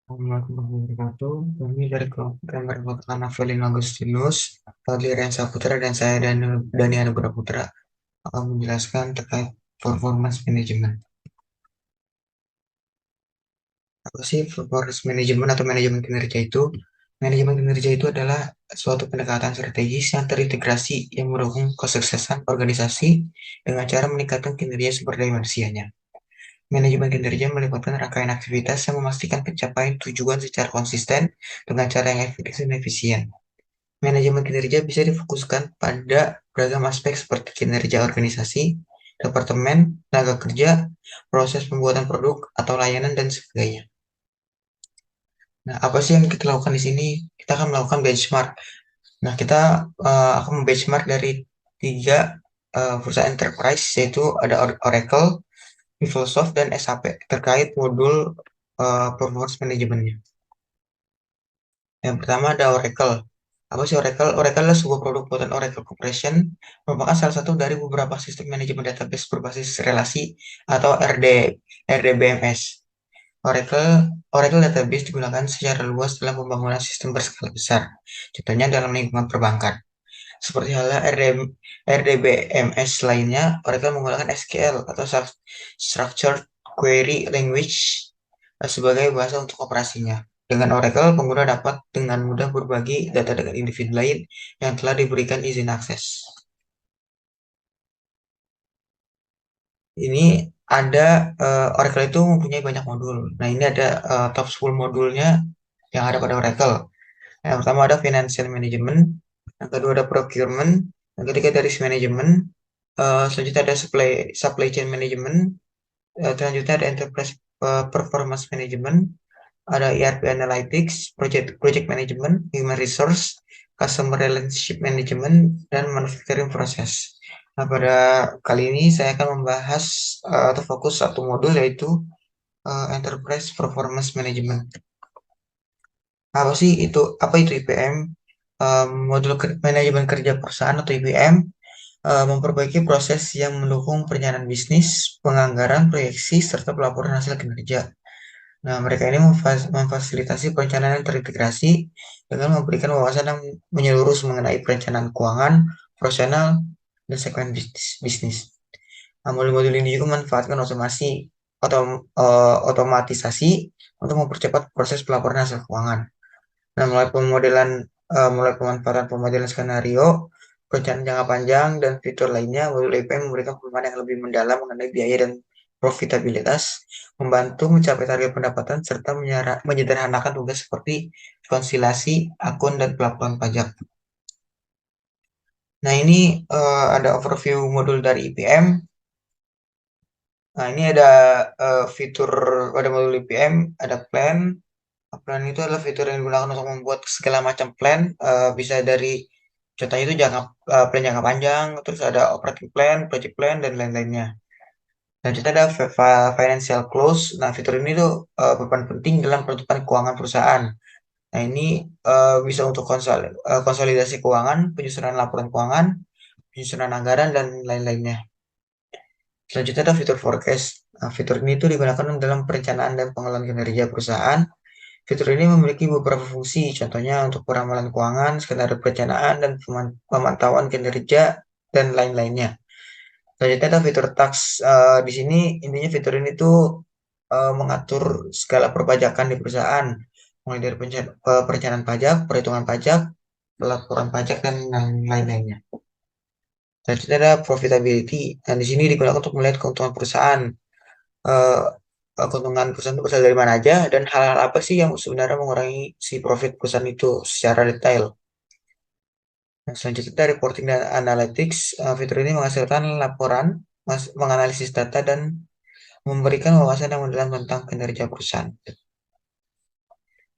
Assalamualaikum warahmatullahi wabarakatuh. Kami dari kelompok yang beranggotakan Novelin Agustinus, Fadli Riansa Putra, dan saya Dani Anugrah Putra akan menjelaskan terkait performance management. Apa sih performance management atau manajemen kinerja itu? Manajemen kinerja itu adalah suatu pendekatan strategis yang terintegrasi yang mendukung kesuksesan organisasi dengan cara meningkatkan kinerja sumber daya manusianya. Manajemen kinerja melibatkan rangkaian aktivitas yang memastikan pencapaian tujuan secara konsisten dengan cara yang efektif dan efisien. Manajemen kinerja bisa difokuskan pada beragam aspek seperti kinerja organisasi, departemen, tenaga kerja, proses pembuatan produk atau layanan, dan sebagainya. Nah, apa sih yang kita lakukan di sini? Kita akan melakukan benchmark. Nah, kita akan membenchmark dari tiga perusahaan enterprise, yaitu ada Oracle, PeopleSoft, dan SAP terkait modul performance manajemennya. Yang pertama ada Oracle. Apa sih Oracle? Oracle adalah sebuah produk buatan Oracle Corporation, merupakan salah satu dari beberapa sistem manajemen database berbasis relasi atau RDBMS. Oracle Oracle Database digunakan secara luas dalam pembangunan sistem berskala besar, contohnya dalam lingkungan perbankan. Seperti halnya RDBMS lainnya, Oracle menggunakan SQL atau Structured Query Language sebagai bahasa untuk operasinya. Dengan Oracle, pengguna dapat dengan mudah berbagi data dengan individu lain yang telah diberikan izin akses. Ini ada Oracle itu mempunyai banyak modul. Nah, ini ada top 10 modulnya yang ada pada Oracle. Yang pertama ada Financial Management, yang kedua ada Procurement, yang ketiga ada Risk Management, selanjutnya ada Supply Chain Management, selanjutnya ada Enterprise Performance Management, ada ERP Analytics, Project Management, Human Resource, Customer Relationship Management, dan Manufacturing Process. Nah, pada kali ini saya akan membahas atau fokus satu modul yaitu Enterprise Performance Management. Apa sih itu? Apa itu IPM? Modul manajemen kerja perusahaan atau IPM memperbaiki proses yang mendukung perencanaan bisnis, penganggaran, proyeksi, serta pelaporan hasil kinerja. Nah, mereka ini memfasilitasi perencanaan yang terintegrasi dengan memberikan wawasan yang menyeluruh mengenai perencanaan keuangan, profesional, dan segmen bisnis. Nah, modul-modul ini juga memanfaatkan otomatisasi untuk mempercepat proses pelaporan hasil keuangan. Nah, mulai pemanfaatan pemodelan skenario, perencanaan jangka panjang, dan fitur lainnya, modul IPM memberikan pemahaman yang lebih mendalam mengenai biaya dan profitabilitas, membantu mencapai target pendapatan, serta menyederhanakan tugas seperti konsilasi, akun, dan pelaporan pajak. Nah, ini ada overview modul dari IPM. Nah, ini ada fitur pada modul IPM, ada plan. Plan itu adalah fitur yang digunakan untuk membuat segala macam plan, bisa dari contohnya itu plan jangka panjang, terus ada operating plan, project plan, dan lain-lainnya. Selanjutnya ada financial close. Nah, fitur ini tuh berperan penting dalam penutupan keuangan perusahaan. Nah, ini bisa untuk konsolidasi keuangan, penyusunan laporan keuangan, penyusunan anggaran, dan lain-lainnya. Selanjutnya ada fitur forecast. Nah, fitur ini tuh digunakan dalam perencanaan dan pengelolaan kinerja perusahaan. Fitur ini memiliki beberapa fungsi, contohnya untuk peramalan keuangan, skenario perencanaan, dan pemantauan kinerja, dan lain-lainnya. Selanjutnya ada fitur tax. Di sini intinya fitur ini tuh mengatur segala perpajakan di perusahaan, mulai dari perencanaan pajak, perhitungan pajak, pelaporan pajak, dan lain-lainnya. Selanjutnya ada profitability. Nah, di sini digunakan untuk melihat keuntungan perusahaan. eh, Keuntungan perusahaan itu berasal dari mana aja dan hal-hal apa sih yang sebenarnya mengurangi si profit perusahaan itu secara detail. Nah, selanjutnya ada reporting dan analytics. Fitur ini menghasilkan laporan, menganalisis data, dan memberikan wawasan yang mendalam tentang kinerja perusahaan.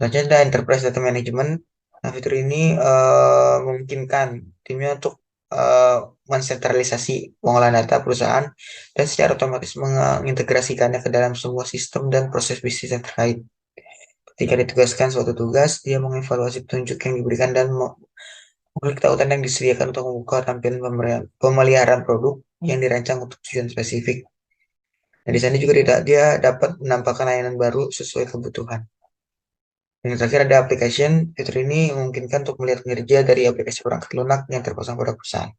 Selanjutnya ada enterprise data management. Nah, fitur ini memungkinkan timnya untuk eh, mensentralisasi pengolahan data perusahaan dan secara otomatis mengintegrasikannya ke dalam semua sistem dan proses bisnis yang terkait. Ketika ditugaskan suatu tugas, dia mengevaluasi petunjuk yang diberikan dan mengulik tautan yang disediakan untuk membuka tampilan pemeliharaan produk yang dirancang untuk tujuan spesifik. Nah, di sana juga dia dapat menampakkan layanan baru sesuai kebutuhan. Dan yang terakhir ada application. Fitur ini memungkinkan untuk melihat kinerja dari aplikasi perangkat lunak yang terpasang pada perusahaan.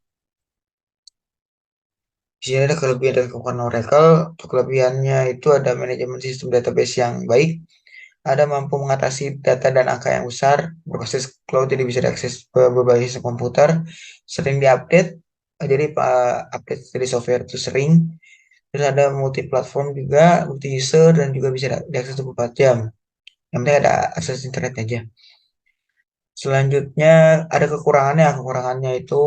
Di sini ada kelebihan dan kekurangan Oracle. Untuk kelebihannya itu ada manajemen sistem database yang baik, ada mampu mengatasi data dan angka yang besar, berbasis cloud jadi bisa diakses ke berbagai sistem komputer, sering diupdate, jadi update dari software itu sering. Terus ada multi platform juga, multi user dan juga bisa diakses 24 jam. Yang penting ada akses internet aja. Selanjutnya ada kekurangannya. Kekurangannya itu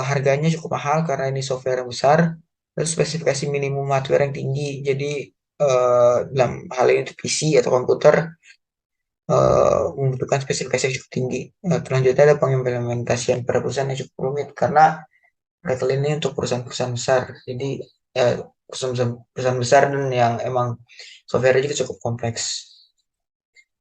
harganya cukup mahal karena ini software yang besar. Terus spesifikasi minimum hardware yang tinggi. Jadi dalam hal ini untuk PC atau komputer membutuhkan spesifikasi yang cukup tinggi. Selanjutnya ada pengimplementasian pada perusahaan yang cukup rumit karena mereka ini untuk perusahaan-perusahaan besar. Jadi perusahaan besar dan yang emang software juga cukup kompleks.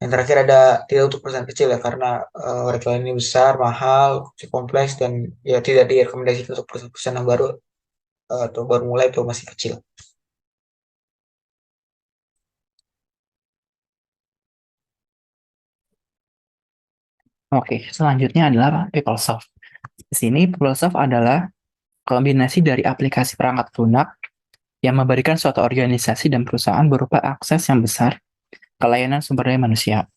Yang terakhir ada tidak untuk perusahaan kecil ya karena reklamasi ini besar, mahal, cukup kompleks dan ya tidak direkomendasikan untuk perusahaan-perusahaan yang baru atau baru mulai atau masih kecil. Oke, selanjutnya adalah PeopleSoft. Di sini PeopleSoft adalah kombinasi dari aplikasi perangkat lunak yang memberikan suatu organisasi dan perusahaan berupa akses yang besar ke layanan sumber daya manusia.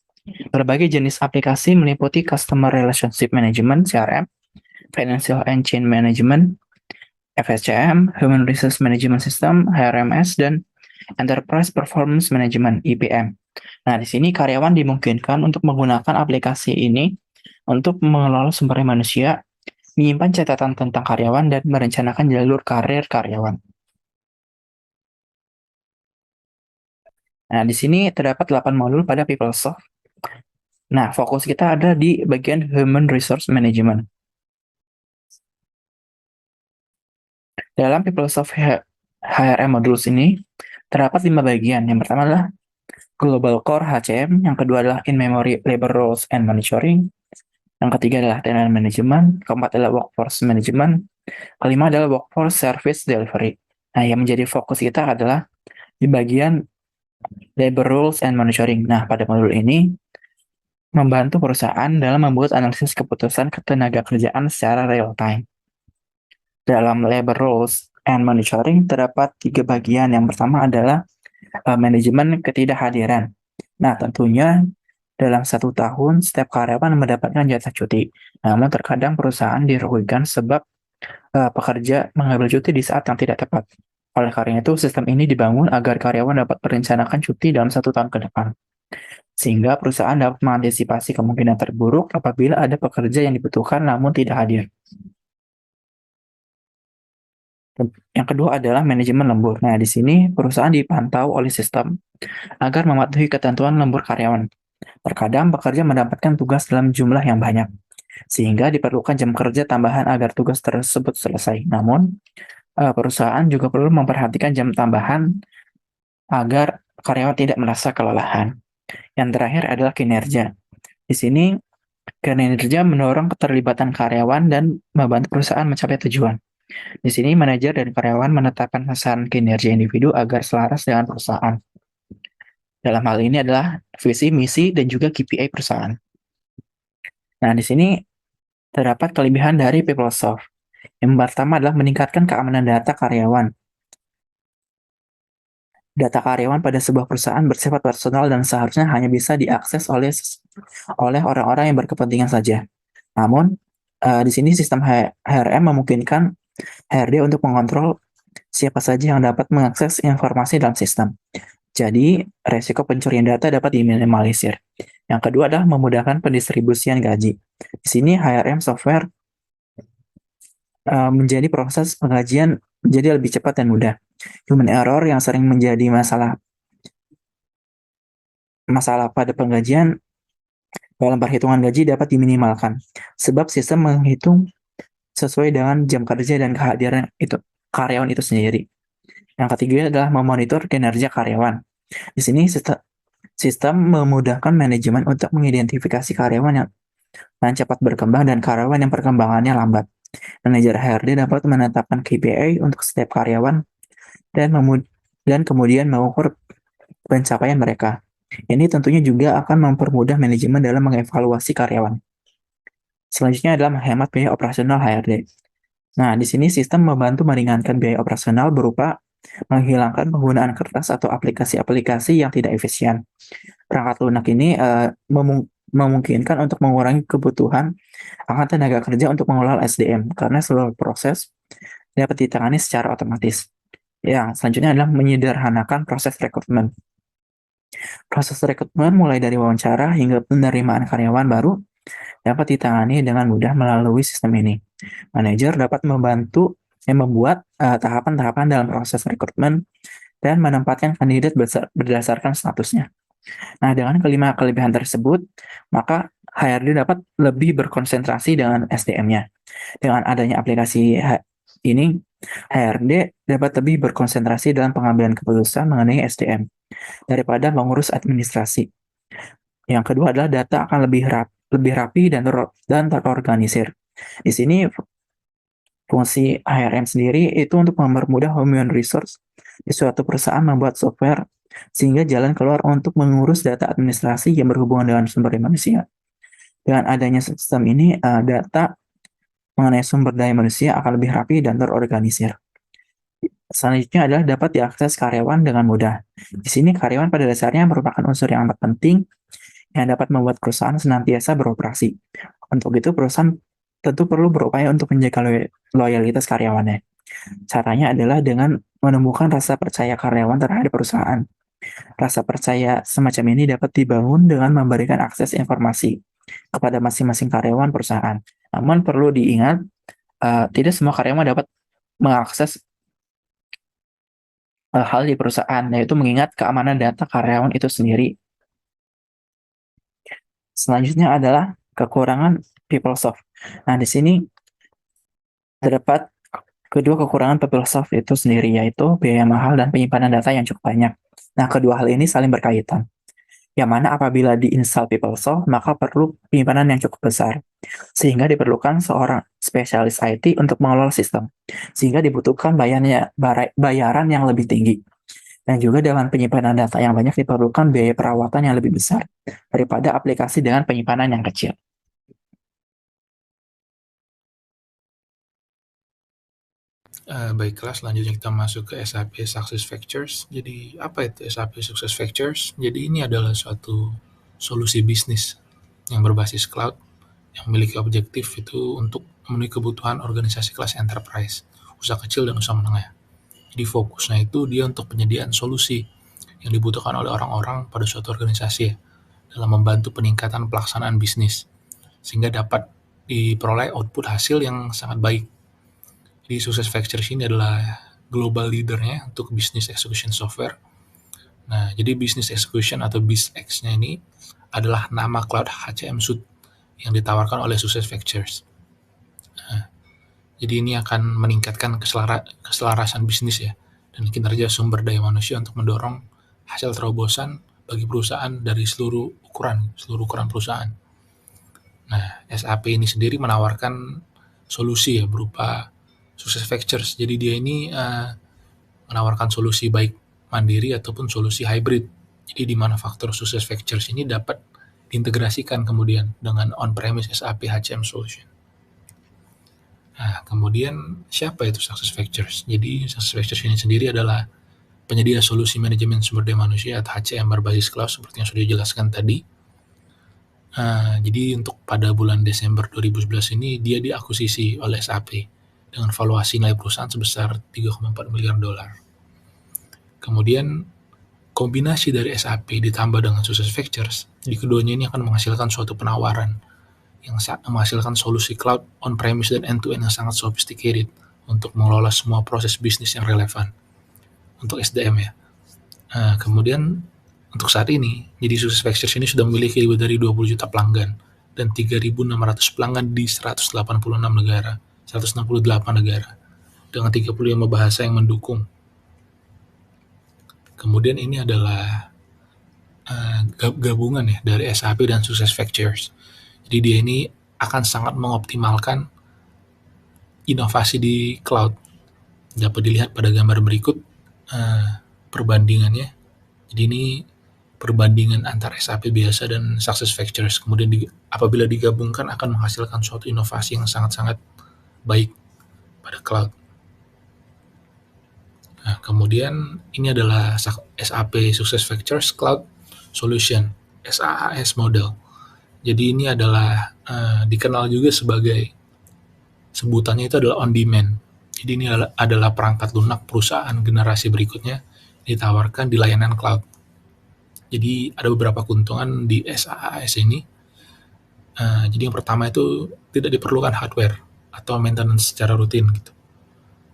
Berbagai jenis aplikasi meliputi Customer Relationship Management (CRM), Financial and Chain Management (FSCM), Human Resource Management System (HRMS), dan Enterprise Performance Management (EPM). Nah, di sini karyawan dimungkinkan untuk menggunakan aplikasi ini untuk mengelola sumber daya manusia, menyimpan catatan tentang karyawan, dan merencanakan jalur karir karyawan. Nah, di sini terdapat 8 modul pada PeopleSoft. Nah, fokus kita ada di bagian Human Resource Management. Dalam PeopleSoft HRM Modules ini, terdapat 5 bagian. Yang pertama adalah Global Core HCM, yang kedua adalah In-Memory Labor Roles and Monitoring, yang ketiga adalah Talent Management, keempat adalah Workforce Management, kelima adalah Workforce Service Delivery. Nah, yang menjadi fokus kita adalah di bagian Labor Rules and Monitoring. Nah, pada modul ini membantu perusahaan dalam membuat analisis keputusan ketenaga kerjaan secara real time. Dalam Labor Rules and Monitoring terdapat 3 bagian. Yang pertama adalah manajemen ketidakhadiran. Nah, tentunya dalam 1 tahun setiap karyawan mendapatkan jatah cuti. Namun terkadang perusahaan dirugikan sebab pekerja mengambil cuti di saat yang tidak tepat. Oleh karena itu, sistem ini dibangun agar karyawan dapat merencanakan cuti dalam 1 tahun ke depan, sehingga perusahaan dapat mengantisipasi kemungkinan terburuk apabila ada pekerja yang dibutuhkan namun tidak hadir. Yang kedua adalah manajemen lembur. Nah, di sini perusahaan dipantau oleh sistem agar mematuhi ketentuan lembur karyawan. Terkadang pekerja mendapatkan tugas dalam jumlah yang banyak, sehingga diperlukan jam kerja tambahan agar tugas tersebut selesai. Namun, perusahaan juga perlu memperhatikan jam tambahan agar karyawan tidak merasa kelelahan. Yang terakhir adalah kinerja. Di sini, kinerja mendorong keterlibatan karyawan dan membantu perusahaan mencapai tujuan. Di sini, manajer dan karyawan menetapkan sasaran kinerja individu agar selaras dengan perusahaan. Dalam hal ini adalah visi, misi, dan juga KPI perusahaan. Nah, di sini terdapat kelebihan dari PeopleSoft. Yang pertama adalah meningkatkan keamanan data karyawan. Data karyawan pada sebuah perusahaan bersifat personal dan seharusnya hanya bisa diakses oleh orang-orang yang berkepentingan saja. Namun, di sini sistem HRM memungkinkan HRD untuk mengontrol siapa saja yang dapat mengakses informasi dalam sistem. Jadi, resiko pencurian data dapat diminimalisir. Yang kedua adalah memudahkan pendistribusian gaji. Di sini HRM software menjadi proses penggajian menjadi lebih cepat dan mudah. Human error yang sering menjadi masalah pada penggajian dalam perhitungan gaji dapat diminimalkan, sebab sistem menghitung sesuai dengan jam kerja dan kehadiran karyawan itu sendiri. Yang ketiga adalah memonitor kinerja karyawan. Di sini sistem memudahkan manajemen untuk mengidentifikasi karyawan yang cepat berkembang dan karyawan yang perkembangannya lambat. Manajer HRD dapat menetapkan KPI untuk setiap karyawan dan kemudian mengukur pencapaian mereka. Ini tentunya juga akan mempermudah manajemen dalam mengevaluasi karyawan. Selanjutnya adalah menghemat biaya operasional HRD. Nah, di sini sistem membantu meringankan biaya operasional berupa menghilangkan penggunaan kertas atau aplikasi-aplikasi yang tidak efisien. Perangkat lunak ini memungkinkan untuk mengurangi kebutuhan akan tenaga kerja untuk mengelola SDM karena seluruh proses dapat ditangani secara otomatis. Yang selanjutnya adalah menyederhanakan proses rekrutmen. Proses rekrutmen mulai dari wawancara hingga penerimaan karyawan baru dapat ditangani dengan mudah melalui sistem ini. Manajer dapat membuat tahapan-tahapan dalam proses rekrutmen dan menempatkan kandidat berdasarkan statusnya. Nah, dengan kelima kelebihan tersebut, maka HRD dapat lebih berkonsentrasi dengan SDM-nya. Dengan adanya aplikasi ini, HRD dapat lebih berkonsentrasi dalam pengambilan keputusan mengenai SDM daripada mengurus administrasi. Yang kedua adalah data akan lebih rapi dan terorganisir. Di sini fungsi HRM sendiri itu untuk mempermudah human resource di suatu perusahaan membuat software sehingga jalan keluar untuk mengurus data administrasi yang berhubungan dengan sumber daya manusia. Dengan adanya sistem ini, data mengenai sumber daya manusia akan lebih rapi dan terorganisir. Selanjutnya adalah dapat diakses karyawan dengan mudah. Di sini karyawan pada dasarnya merupakan unsur yang amat penting yang dapat membuat perusahaan senantiasa beroperasi. Untuk itu, perusahaan tentu perlu berupaya untuk menjaga loyalitas karyawannya. Caranya adalah dengan menemukan rasa percaya karyawan terhadap perusahaan. Rasa percaya semacam ini dapat dibangun dengan memberikan akses informasi kepada masing-masing karyawan perusahaan. Namun perlu diingat, tidak semua karyawan dapat mengakses hal di perusahaan, yaitu mengingat keamanan data karyawan itu sendiri. Selanjutnya adalah kekurangan PeopleSoft. Nah, di sini terdapat kedua kekurangan PeopleSoft itu sendiri, yaitu biaya mahal dan penyimpanan data yang cukup banyak. Nah, kedua hal ini saling berkaitan. Yang mana apabila diinstal PeopleSoft, maka perlu penyimpanan yang cukup besar. Sehingga diperlukan seorang spesialis IT untuk mengelola sistem. Sehingga dibutuhkan bayaran yang lebih tinggi. Dan juga dengan penyimpanan data yang banyak diperlukan biaya perawatan yang lebih besar daripada aplikasi dengan penyimpanan yang kecil. Baiklah, selanjutnya kita masuk ke SAP Success Factors. Jadi, apa itu SAP Success Factors? Jadi, ini adalah suatu solusi bisnis yang berbasis cloud yang memiliki objektif itu untuk memenuhi kebutuhan organisasi kelas enterprise, usaha kecil dan usaha menengah. Jadi, fokusnya itu dia untuk penyediaan solusi yang dibutuhkan oleh orang-orang pada suatu organisasi ya, dalam membantu peningkatan pelaksanaan bisnis, sehingga dapat diperoleh output hasil yang sangat baik. Di Success Factors ini adalah global leadernya untuk business execution software. Nah, jadi business execution atau BizX-nya ini adalah nama cloud HCM suite yang ditawarkan oleh Success Factors. Nah, jadi ini akan meningkatkan keselarasan bisnis ya, dan kinerja sumber daya manusia untuk mendorong hasil terobosan bagi perusahaan dari seluruh ukuran perusahaan. Nah, SAP ini sendiri menawarkan solusi ya berupa Success Factors. Jadi dia ini menawarkan solusi baik mandiri ataupun solusi hybrid. Jadi di mana faktor Success Factors ini dapat diintegrasikan kemudian dengan on-premise SAP HCM solution. Nah, kemudian siapa itu Success Factors? Jadi Success Factors ini sendiri adalah penyedia solusi manajemen sumber daya manusia atau HCM berbasis cloud seperti yang sudah dijelaskan tadi. Jadi untuk pada bulan Desember 2011 ini dia diakuisisi oleh SAP dengan valuasi nilai perusahaan sebesar 3,4 miliar dolar. Kemudian kombinasi dari SAP ditambah dengan Success Factors, di keduanya ini akan menghasilkan suatu penawaran yang menghasilkan solusi cloud on-premise dan end-to-end yang sangat sophisticated untuk mengelola semua proses bisnis yang relevan untuk SDM ya. Kemudian untuk saat ini, jadi Success Factors ini sudah memiliki lebih dari 20 juta pelanggan dan 3.600 pelanggan di 186 negara, 168 negara, dengan 35 bahasa yang mendukung. Kemudian ini adalah gabungan ya dari SAP dan Success Factors. Jadi dia ini akan sangat mengoptimalkan inovasi di cloud. Dapat dilihat pada gambar berikut perbandingannya. Jadi ini perbandingan antara SAP biasa dan SuccessFactors. Kemudian apabila digabungkan akan menghasilkan suatu inovasi yang sangat-sangat baik pada cloud. Nah, kemudian ini adalah SAP SuccessFactors Cloud Solution, SaaS model. Jadi ini adalah dikenal juga sebagai, sebutannya itu adalah on demand. Jadi ini adalah perangkat lunak perusahaan generasi berikutnya ditawarkan di layanan cloud. Jadi ada beberapa keuntungan di SaaS ini. Jadi yang pertama itu tidak diperlukan hardware atau maintenance secara rutin gitu.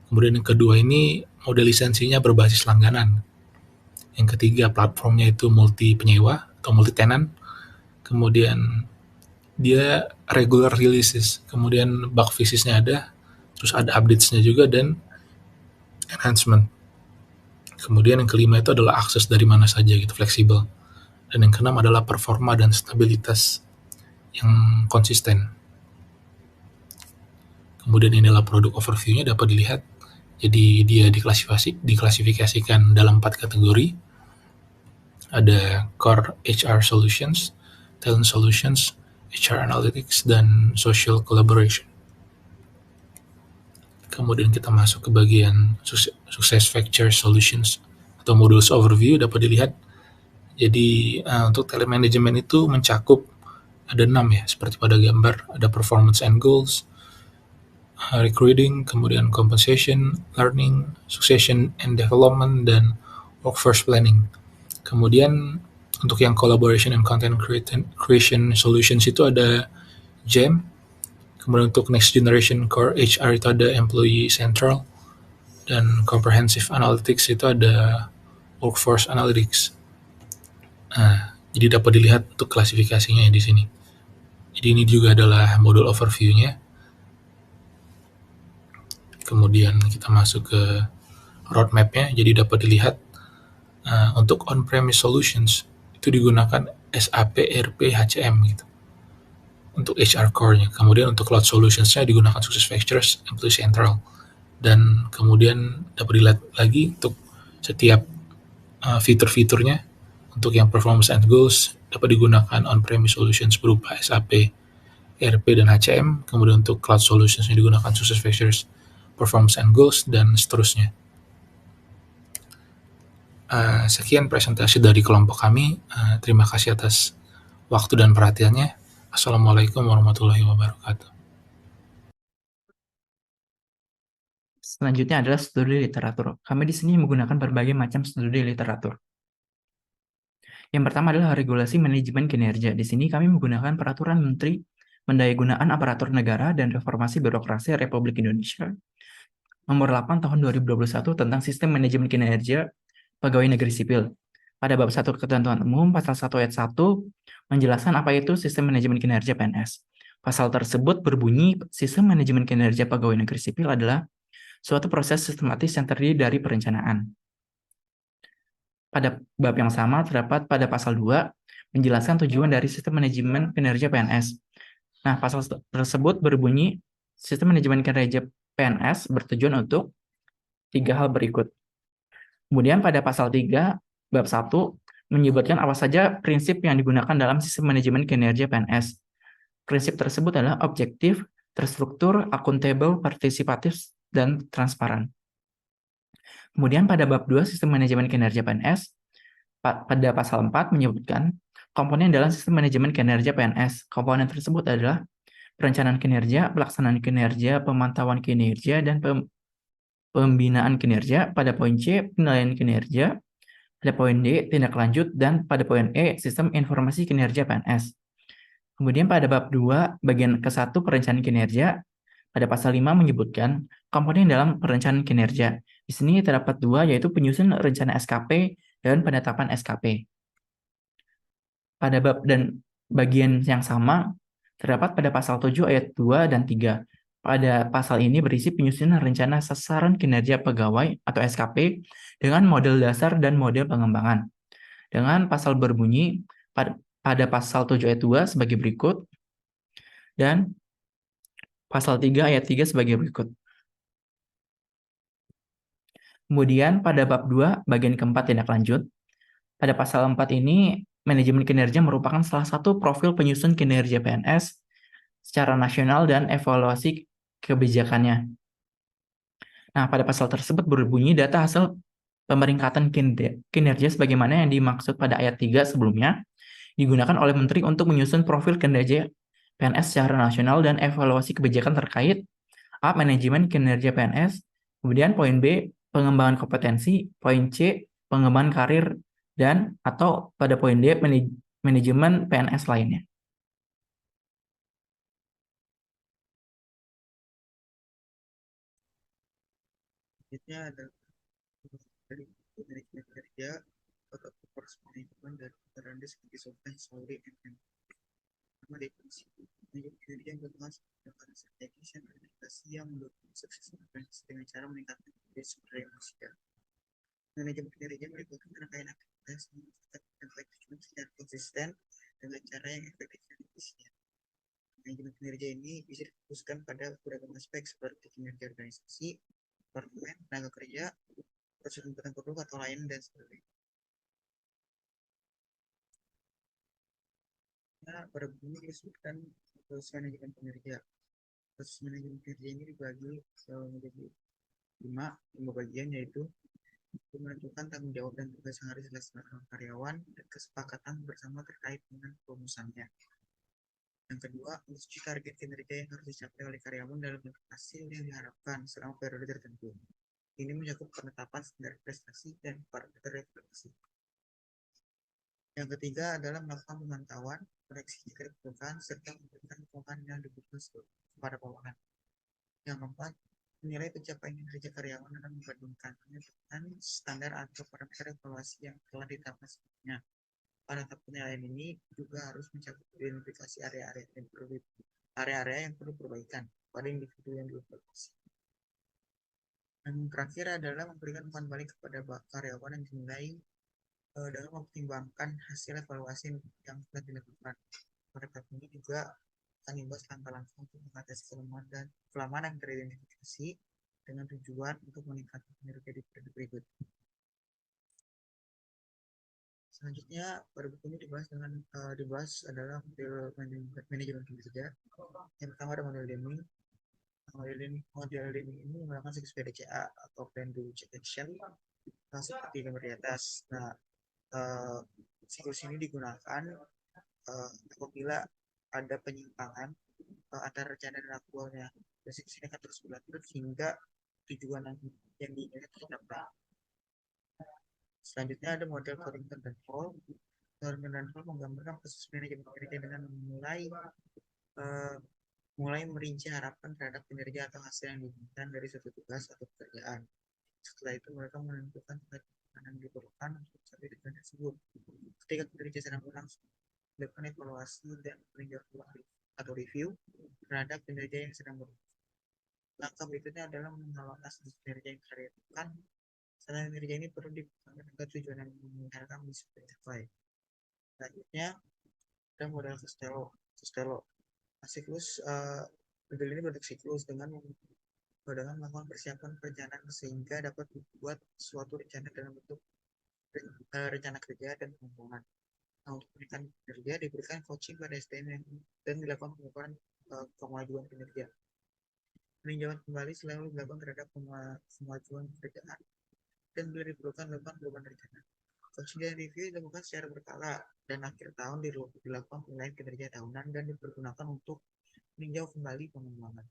Kemudian yang kedua ini model lisensinya berbasis langganan. Yang ketiga platformnya itu multi penyewa atau multi tenant. Kemudian dia regular releases. Kemudian bug fixes-nya ada, terus ada updates-nya juga dan enhancement. Kemudian yang kelima itu adalah akses dari mana saja gitu, fleksibel. Dan yang keenam adalah performa dan stabilitas yang konsisten. Kemudian inilah produk overview-nya dapat dilihat. Jadi dia diklasifikasikan dalam 4 kategori. Ada Core HR Solutions, Talent Solutions, HR Analytics, dan Social Collaboration. Kemudian kita masuk ke bagian SuccessFactors Solutions atau Modules Overview dapat dilihat. Jadi untuk telemanagement itu mencakup ada 6 ya, seperti pada gambar. Ada Performance and Goals, Recruiting, kemudian Compensation, Learning, Succession and Development, dan Workforce Planning. Kemudian untuk yang Collaboration and Content Creation Solutions itu ada GEM. Kemudian untuk Next Generation Core HR itu ada Employee Central. Dan Comprehensive Analytics itu ada Workforce Analytics. Jadi dapat dilihat untuk klasifikasinya di sini. Jadi ini juga adalah modul overview-nya. Kemudian kita masuk ke roadmap-nya. Jadi dapat dilihat untuk on-premise solutions itu digunakan SAP ERP HCM gitu. Untuk HR core-nya. Kemudian untuk cloud solutions-nya digunakan SuccessFactors, Employee Central. Dan kemudian dapat dilihat lagi untuk setiap fitur-fiturnya. Untuk yang performance and goals dapat digunakan on-premise solutions berupa SAP, ERP, dan HCM. Kemudian untuk cloud solutions-nya digunakan SuccessFactors, performance and goals, dan seterusnya. Sekian presentasi dari kelompok kami. Terima kasih atas waktu dan perhatiannya. Assalamualaikum warahmatullahi wabarakatuh. Selanjutnya adalah studi literatur. Kami di sini menggunakan berbagai macam studi literatur. Yang pertama adalah regulasi manajemen kinerja. Di sini kami menggunakan peraturan Menteri Pendayagunaan Aparatur Negara dan Reformasi Birokrasi Republik Indonesia Nomor 8 Tahun 2021 tentang Sistem Manajemen Kinerja Pegawai Negeri Sipil. Pada bab 1 Ketentuan Umum, pasal 1 ayat 1 menjelaskan apa itu Sistem Manajemen Kinerja PNS. Pasal tersebut berbunyi, Sistem Manajemen Kinerja Pegawai Negeri Sipil adalah suatu proses sistematis yang terdiri dari perencanaan. Pada bab yang sama terdapat pada pasal 2 menjelaskan tujuan dari Sistem Manajemen Kinerja PNS. Nah, pasal tersebut berbunyi, Sistem Manajemen Kinerja PNS bertujuan untuk 3 hal berikut. Kemudian pada pasal 3, bab 1, menyebutkan apa saja prinsip yang digunakan dalam sistem manajemen kinerja PNS. Prinsip tersebut adalah objektif, terstruktur, akuntabel, partisipatif, dan transparan. Kemudian pada bab 2, sistem manajemen kinerja PNS, pada pasal 4 menyebutkan komponen dalam sistem manajemen kinerja PNS. Komponen tersebut adalah perencanaan kinerja, pelaksanaan kinerja, pemantauan kinerja, dan pembinaan kinerja. Pada poin C, penilaian kinerja. Pada poin D, tindak lanjut. Dan pada poin E, sistem informasi kinerja PNS. Kemudian pada bab 2, bagian ke-1 perencanaan kinerja, pada pasal 5 menyebutkan komponen dalam perencanaan kinerja. Di sini terdapat 2, yaitu penyusun rencana SKP dan penetapan SKP. Pada bab dan bagian yang sama, terdapat pada pasal 7 ayat 2 dan 3. Pada pasal ini berisi penyusunan rencana sasaran kinerja pegawai atau SKP dengan model dasar dan model pengembangan. Dengan pasal berbunyi pada pasal 7 ayat 2 sebagai berikut dan pasal 3 ayat 3 sebagai berikut. Kemudian pada bab 2 bagian keempat tindak lanjut, Pada pasal 4 ini, manajemen kinerja merupakan salah satu profil penyusun kinerja PNS secara nasional dan evaluasi kebijakannya. Nah, pada pasal tersebut berbunyi data hasil pemeringkatan kinerja sebagaimana yang dimaksud pada ayat 3 sebelumnya digunakan oleh menteri untuk menyusun profil kinerja PNS secara nasional dan evaluasi kebijakan terkait A. Manajemen kinerja PNS, kemudian poin B. Pengembangan kompetensi, poin C. Pengembangan karir, dan atau pada poin D. Manajemen PNS lainnya. Selanjutnya ada dari manajemen kerja atau performance management dan peran sebagai software sorry and sama definisi manajemen kerja yang berkelas dengan strategis dan orientasi yang mendukung sukses organisasi dengan cara meningkatkan sumber daya manusia. Manajemen kinerja melibatkan rangkaian aktivitas yang efektif secara konsisten dengan cara yang efektif dan efisien. Manajemen kinerja ini bisa difokuskan pada beragam aspek seperti kinerja organisasi, departemen, tenaga kerja, proses pembuatan produk atau lain dan sebagainya. Nah, pada buku disebutkan proses manajemen kinerja. Proses manajemen kinerja ini dibagi menjadi lima bagian, yaitu menentukan tanggung jawab dan tugas yang harus dilaksanakan karyawan dan kesepakatan bersama terkait dengan perumusannya. Yang kedua, menyetujui target kinerja yang harus dicapai oleh karyawan dalam hasil yang diharapkan selama periode tertentu. Ini mencakup penetapan standar prestasi dan parameter evaluasi. Yang ketiga adalah melakukan pemantauan, koreksi jika diperlukan, serta memberikan dukungan yang dibutuhkan kepada bawahan. Yang keempat, menilai pencapaian kinerja karyawan dan membandingkannya dengan standar atau parameter evaluasi yang telah ditetapkan sebelumnya. Pada tahap penilaian ini juga harus mencakup identifikasi area-area yang perlu perbaikan pada individu yang dievaluasi. Yang terakhir adalah memberikan umpan balik kepada karyawan yang dinilai dalam mempertimbangkan hasil evaluasi yang telah dilakukan. Pada tahap ini juga akan dibahas langkah-langkah untuk mengatasi kelemahan yang teridentifikasi dengan tujuan untuk meningkatkan kinerja di periode berikut. Selanjutnya pada buku ini dibahas adalah manajemen kinerja. Yang pertama ada model Deming. Model Deming ini menggunakan siklus PDCA atau Plan Do Check Action seperti gambar di atas. Nah, siklus ini digunakan apabila ada penyimpangan antara rencana dan aktualnya. Dan siklus ini akan terus berlanjut hingga tujuan yang diinginkan tercapai. Selanjutnya ada model Corrington dan Hall. Corrington dan Hall menggambarkan proses manajemen kinerja dengan mulai merinci harapan terhadap kinerja atau hasil yang diinginkan dari suatu tugas atau pekerjaan. Setelah itu mereka menentukan tindakan yang diperlukan untuk mencapai tujuan tersebut. Ketika kinerja sedang berlangsung, dilakukan evaluasi dan peninjauan ulang atau review terhadap kinerja yang sedang berlangsung. Langkah berikutnya adalah mengevaluasi kinerja yang dilakukan. Setelah kinerja ini perlu diperlukan agar tujuan yang diinginkan bisa tercapai. Selanjutnya ada model Costello. Siklus model ini bentuk siklus dengan melakukan persiapan perencanaan sehingga dapat membuat suatu rencana dalam bentuk rencana kerja dan pengembangan. Nah, untuk peningkatan kinerja diberikan coaching pada SDM dan dilakukan pengukuran kemajuan kinerja. Peninjauan kembali selalu dilakukan terhadap kemajuan pekerjaan dan bila diperlukan dilakukan perubahan rencana. Coaching dan review dilakukan secara berkala dan akhir tahun dilakukan penilaian kinerja tahunan dan dipergunakan untuk meninjau kembali pengembangan.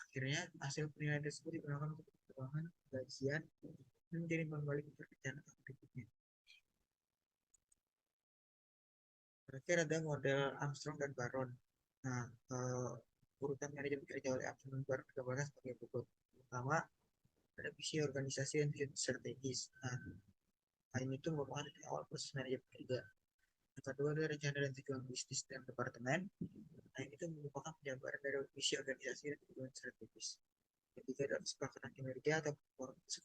Akhirnya hasil penilaian tersebut digunakan untuk pengembangan gajian dan menjadi kembali ke perencanaan berikutnya. Terakhir ada model Armstrong dan Baron. Nah, urutan manajemen kerja oleh Armstrong dan Baron digambarkan sebagai berikut. Pertama, ada visi organisasi dan tujuan strategis. Nah, ini tuh merupakan awal proses manajemen kerja. Yang kedua ada rencana dan tujuan bisnis dan departemen. Nah, ini tuh merupakan penjabaran dari visi organisasi dan tujuan strategis. Ketiga ada kesepakatan kinerja atau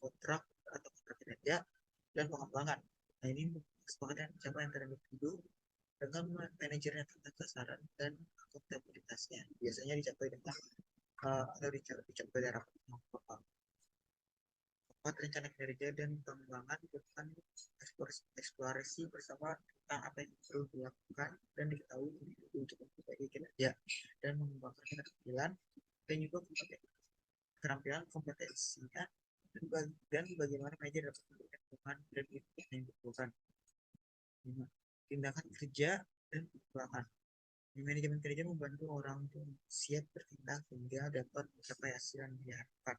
kontrak kinerja dan pengembangan. Nah, ini kesepakatan pencapaian antara individu dengan manajernya tentang sasaran dan akuntabilitasnya. Biasanya dicapai dengan atau dicapai dari rapat. buat rencana kinerja dan pengembangan bukan eksplorasi bersama tentang apa yang perlu dilakukan dan diketahui untuk memperbaiki kinerja dan mengembangkan keterampilan dan juga keterampilan kompetensinya dan bagaimana manajer dapat memberikan dukungan dan input yang diperlukan. Tindakan kerja dan pengembangan. Manajemen kerja membantu orang untuk siap bertindak hingga dapat mencapai hasil yang diharapkan.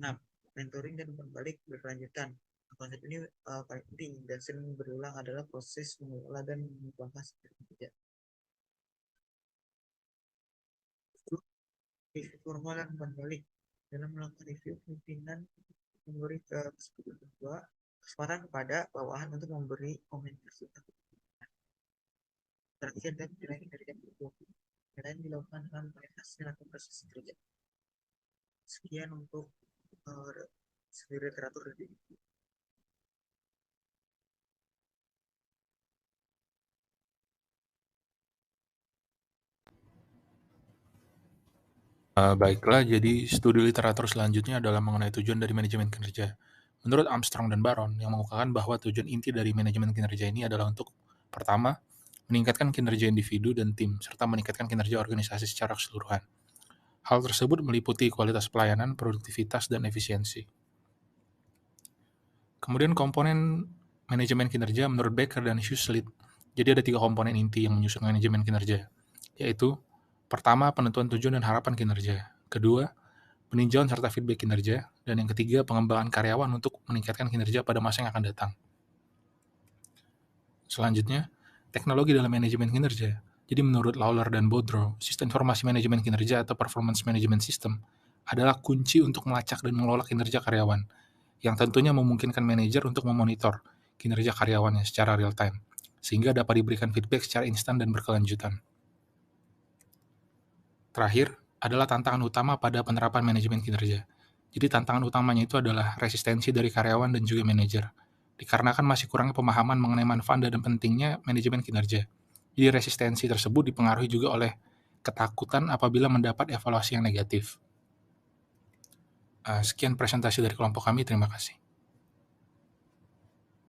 Nah, mentoring dan berbalik berkelanjutan. Konsep ini paling penting dan sering berulang adalah proses mengelola dan mengembangkan kerja. Review formal dan berbalik. Dalam melakukan review, pimpinan memberi kesempatan kepada bawahan untuk memberi komentar terakhir dan penilaian kerja dan dilakukan dengan melihat hasil atau proses kerja. Sekian untuk literatur ini. Baiklah, jadi studi literatur selanjutnya adalah mengenai tujuan dari manajemen kinerja. Menurut Armstrong dan Baron, yang mengungkapkan bahwa tujuan inti dari manajemen kinerja ini adalah untuk, pertama, meningkatkan kinerja individu dan tim, serta meningkatkan kinerja organisasi secara keseluruhan. Hal tersebut meliputi kualitas pelayanan, produktivitas, dan efisiensi. Kemudian komponen manajemen kinerja menurut Becker dan Huxley. Jadi ada 3 komponen inti yang menyusun manajemen kinerja, yaitu pertama, penentuan tujuan dan harapan kinerja. Kedua, peninjauan serta feedback kinerja. Dan yang ketiga, pengembangan karyawan untuk meningkatkan kinerja pada masa yang akan datang. Selanjutnya, teknologi dalam manajemen kinerja. Jadi menurut Lawler dan Boudreau, sistem informasi manajemen kinerja atau performance management system adalah kunci untuk melacak dan mengelola kinerja karyawan, yang tentunya memungkinkan manajer untuk memonitor kinerja karyawannya secara real time, sehingga dapat diberikan feedback secara instan dan berkelanjutan. Terakhir, adalah tantangan utama pada penerapan manajemen kinerja. Jadi tantangan utamanya itu adalah resistensi dari karyawan dan juga manajer, dikarenakan masih kurangnya pemahaman mengenai manfaat dan pentingnya manajemen kinerja. Jadi resistensi tersebut dipengaruhi juga oleh ketakutan apabila mendapat evaluasi yang negatif. Sekian presentasi dari kelompok kami, terima kasih.